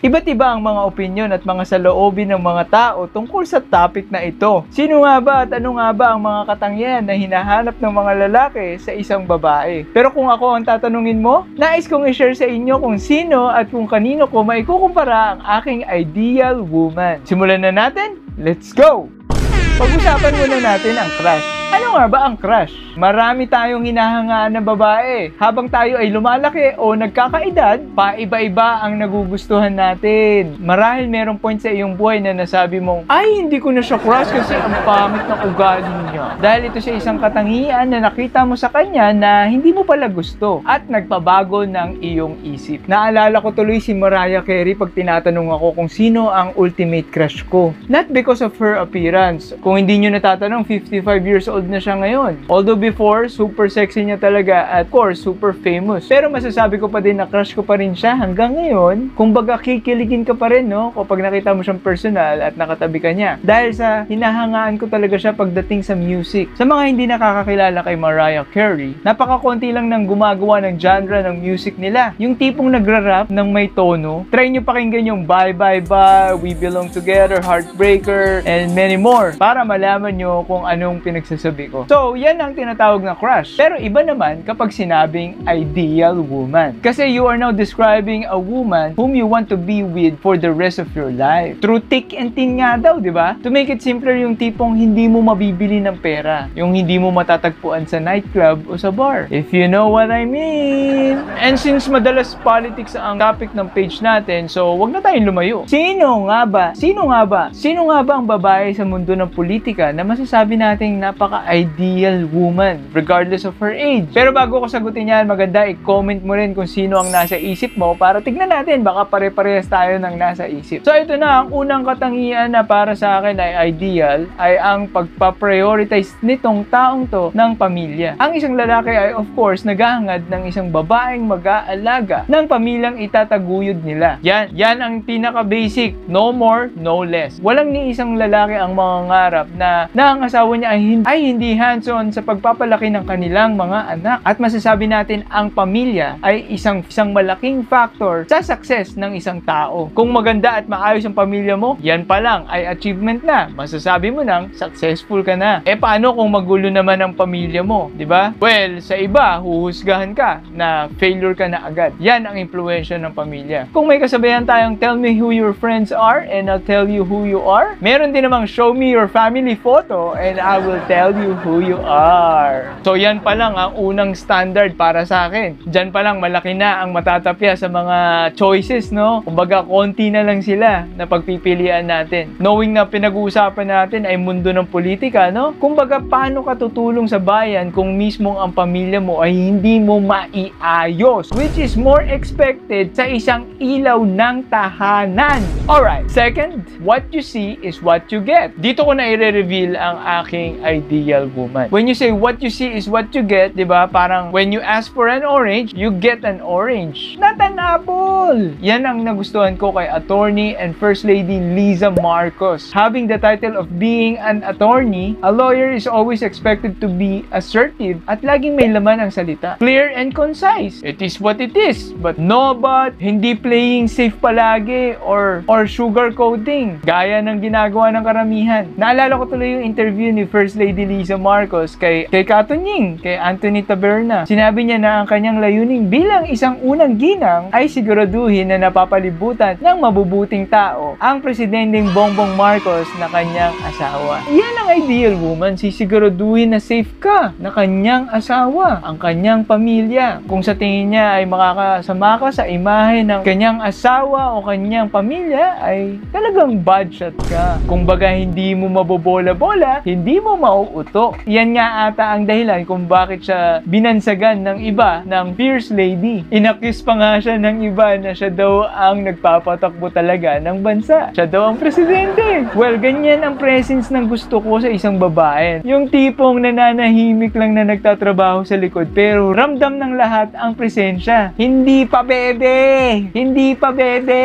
Iba't iba ang mga opinyon at mga saloobin ng mga tao tungkol sa topic na ito. Sino nga ba at ano nga ba ang mga katangian na hinahanap ng mga lalaki sa isang babae? Pero kung ako ang tatanungin mo, nais kong i-share sa inyo kung sino at kung kanino ko maikukumpara ang aking ideal woman. Simulan na natin? Let's go! Pag-usapan muna natin ang crush. Ano nga ba ang crush? Marami tayong hinahangaan na babae. Habang tayo ay lumalaki o nagkakaedad, paiba-iba ang nagugustuhan natin. Marahil merong point sa iyong buhay na nasabi mong, ay hindi ko na siya crush kasi ang pangit ng ugali niya. Dahil ito siya isang katangian na nakita mo sa kanya na hindi mo pala gusto at nagpabago ng iyong isip. Naalala ko tuloy si Mariah Carey pag tinatanong ako kung sino ang ultimate crush ko. Not because of her appearance. Kung hindi nyo natatanong, 55 years old na siya ngayon. Although before, super sexy niya talaga at of course, super famous. Pero masasabi ko pa din na crush ko pa rin siya hanggang ngayon. Kumbaga kikiligin ka pa rin, no? Kapag nakita mo siyang personal at nakatabi ka niya. Dahil sa hinahangaan ko talaga siya pagdating sa music. Sa mga hindi nakakakilala kay Mariah Carey, napakakonti lang ng gumagawa ng genre ng music nila. Yung tipong nagra-rap ng may tono. Try nyo pakinggan yung Bye Bye Bye, We Belong Together, Heartbreaker, and many more para malaman nyo kung anong pinagsasabi ko. So, yan ang tinatawag na crush. Pero iba naman kapag sinabing ideal woman. Kasi you are now describing a woman whom you want to be with for the rest of your life. Through thick and thin nga daw, di ba? To make it simpler, yung tipong hindi mo mabibili ng pera. Yung hindi mo matatagpuan sa nightclub o sa bar. If you know what I mean. And since madalas politics ang topic ng page natin, so wag na tayong lumayo. Sino nga ba? Sino nga ba? Sino nga ba ang babae sa mundo ng politika na masasabi nating napaka-ideal woman regardless of her age? Pero bago ko sagutin yan, maganda i-comment mo rin kung sino ang nasa isip mo para tignan natin, baka pare-parehas tayo ng nasa isip. So ito na, ang unang katangian na para sa akin ay ideal ay ang pagpa-prioritize nitong taong to ng pamilya. Ang isang lalaki ay of course naghahangad ng isang babaeng mag-aalaga ng pamilyang itataguyod nila. Yan ang pinaka-basic, no more, no less. Walang ni isang lalaki ang mangangarap na ang asawa niya ay hindi hands-on sa pagpapalaki ng kanilang mga anak. At masasabi natin ang pamilya ay isang malaking factor sa success ng isang tao. Kung maganda at maayos ang pamilya mo, yan pa lang ay achievement na. Masasabi mo nang successful ka na. Eh paano kung magulo naman ang pamilya mo, di ba? Well, sa iba, huhusgahan ka na failure ka na agad. Yan ang impluwensya ng pamilya. Kung may kasabayan tayong tell me who your friends are and I'll tell you who you are, meron din namang show me your family photo and I will tell you who you are. So yan pa lang ang unang standard para sa akin. Diyan pa lang malaki na ang matatapya sa mga choices, no? Kumbaga konti na lang sila na pagpipilian natin. Knowing na pinag-uusapan natin ay mundo ng politika, no? Kumbaga paano ka tutulong sa bayan kung mismong ang pamilya mo ay hindi mo maiayos, which is more expected sa isang ilaw ng tahanan. Alright, second, what you see is what you get. Dito ko na i-reveal ang aking ideal woman. When you say what you see is what you get, di ba? Parang when you ask for an orange, you get an orange. Not an apple! Yan ang nagustuhan ko kay attorney and First Lady Liza Marcos. Having the title of being an attorney, a lawyer is always expected to be assertive at laging may laman ang salita. Clear and concise. It is what it is. But no but, hindi playing safe palagi or sugarcoating. Gaya ng ginagawa ng karamihan. Naalala ko tuloy yung interview ni First Lady Liza Marcos kay Katunying, kay Anthony Taberna. Sinabi niya na ang kanyang layunin bilang isang unang ginang ay siguraduhin na napapalibutan ng mabubuting tao ang Presidenteng Bongbong Marcos na kanyang asawa. Yan ang ideal woman, sisiguraduhin na safe ka na kanyang asawa, ang kanyang pamilya. Kung sa tingin niya ay makakasama ka sa imahe ng kanyang asawa o kanyang pamilya, ay talagang bad shot ka. Kung baga hindi mo mabobola-bola, hindi mo mauuto. Yan nga ata ang dahilan kung bakit siya binansagan ng iba ng First Lady. Inaccuse pa nga siya ng iba na siya daw ang nagpapatakbo talaga ng bansa. Siya daw ang presidente. Well, ganyan ang presence ng gusto ko sa isang babae. Yung tipong nananahimik lang na nagtatrabaho sa likod pero ramdam ng lahat ang presensya. Hindi pa bebe! Hindi pa bebe!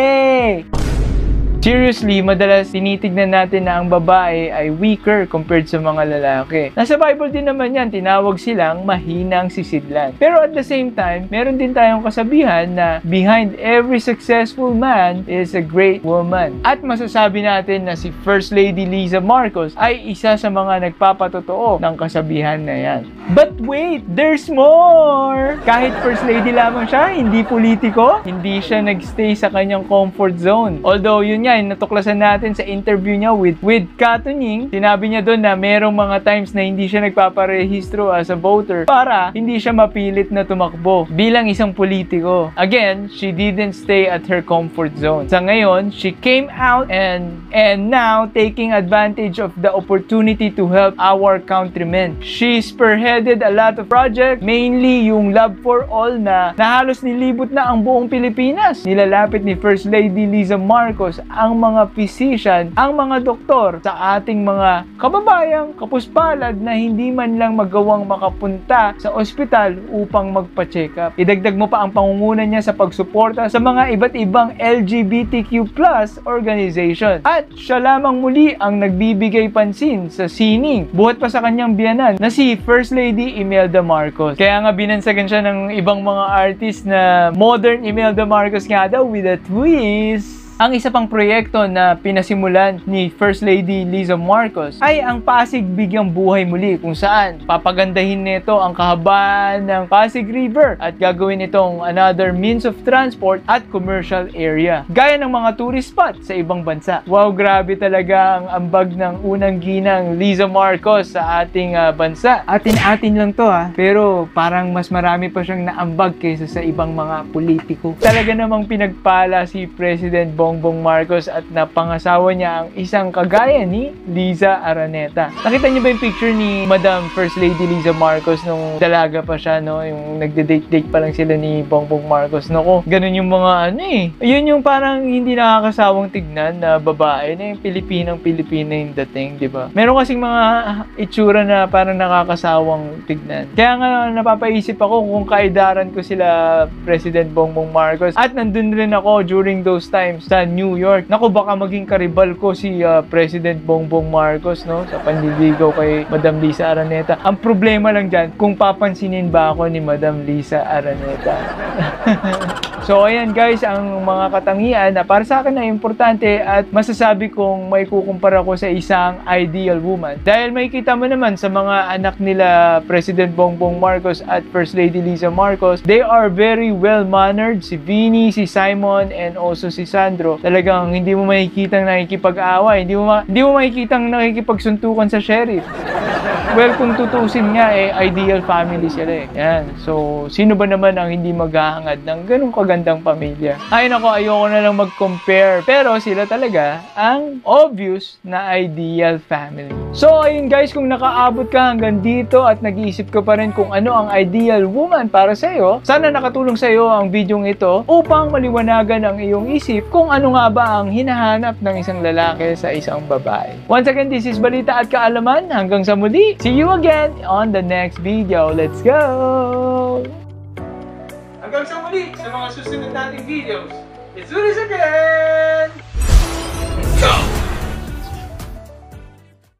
Seriously, madalas tinitignan natin na ang babae ay weaker compared sa mga lalaki. Nasa Bible din naman yan, tinawag silang mahinang sisidlan. Pero at the same time, meron din tayong kasabihan na behind every successful man is a great woman. At masasabi natin na si First Lady Liza Marcos ay isa sa mga nagpapatotoo ng kasabihan na yan. But wait, there's more! Kahit First Lady lamang siya, hindi politiko, hindi siya nagstay sa kanyang comfort zone. Although yun nga, natuklasan natin sa interview niya with Katunying, sinabi niya doon na merong mga times na hindi siya nagpaparehistro as a voter para hindi siya mapilit na tumakbo bilang isang politiko. Again, she didn't stay at her comfort zone. Sa ngayon, she came out and now taking advantage of the opportunity to help our countrymen. She spearheaded a lot of projects, mainly yung Love for All na halos nilibot na ang buong Pilipinas. Nilalapit ni First Lady Liza Marcos ang mga physician, ang mga doktor sa ating mga kababayang kapuspalad na hindi man lang magawang makapunta sa ospital upang magpa-check up. Idagdag mo pa ang pangungunan niya sa pagsuporta sa mga iba't ibang LGBTQ+ organization. At siya lamang muli ang nagbibigay pansin sa sining, buhat pa sa kanyang biyanan na si First Lady Imelda Marcos. Kaya nga binansagan siya ng ibang mga artist na modern Imelda Marcos nga daw with a twist. Ang isa pang proyekto na pinasimulan ni First Lady Liza Marcos ay ang Pasig Bigyang Buhay Muli, kung saan papagandahin nito ang kahabaan ng Pasig River at gagawin itong another means of transport at commercial area, gaya ng mga tourist spot sa ibang bansa. Wow, grabe talaga ang ambag ng unang ginang Liza Marcos sa ating bansa. Atin-atin lang to pero parang mas marami pa siyang naambag kaysa sa ibang mga politiko. Talaga namang pinagpala si President Bongbong Marcos at napangasawa niya ang isang kagaya ni Liza Araneta. Nakita niyo ba yung picture ni Madam First Lady Liza Marcos nung dalaga pa siya, no? Yung nagde-date-date pa lang sila ni Bongbong Marcos. Nako, ganun yung mga Yun yung parang hindi nakakasawang tignan na babae na yung Pilipinang-Pilipina yung dating, di ba? Meron kasing mga itsura na parang nakakasawang tignan. Kaya nga napapaisip ako kung kaidaran ko sila President Bongbong Marcos at nandun rin ako during those times sa New York. Naku, baka maging karibal ko si President Bongbong Marcos, no? Sa panliligaw kay Madam Liza Araneta. Ang problema lang dyan, kung papansinin ba ako ni Madam Liza Araneta. So, ayan guys, ang mga katangian na para sa akin na importante at masasabi kong may kukumpara ko sa isang ideal woman. Dahil may kita mo naman sa mga anak nila President Bongbong Marcos at First Lady Liza Marcos, they are very well-mannered. Si Vinny, si Simon, and also si Sandro. Talagang hindi mo makikitang nakikipag-away, hindi mo makikitang nakikipagsuntukan sa sheriff. Well, kung tutusin nga, ideal family sila Yan. So, sino ba naman ang hindi maghahangad ng ganung kagandang pamilya? Ay nako, ayoko na lang mag-compare. Pero sila talaga ang obvious na ideal family. So, ayun guys, kung nakaabot ka hanggang dito at nag-iisip ka pa rin kung ano ang ideal woman para sa'yo, sana nakatulong sa'yo ang videong ito upang maliwanagan ang iyong isip kung ano nga ba ang hinahanap ng isang lalaki sa isang babae. Once again, this is Balita at Kaalaman. Hanggang sa muli. See you again on the next video. Let's go! Hanggang sa muli sa mga susunod nating videos. Let's do this again! Go!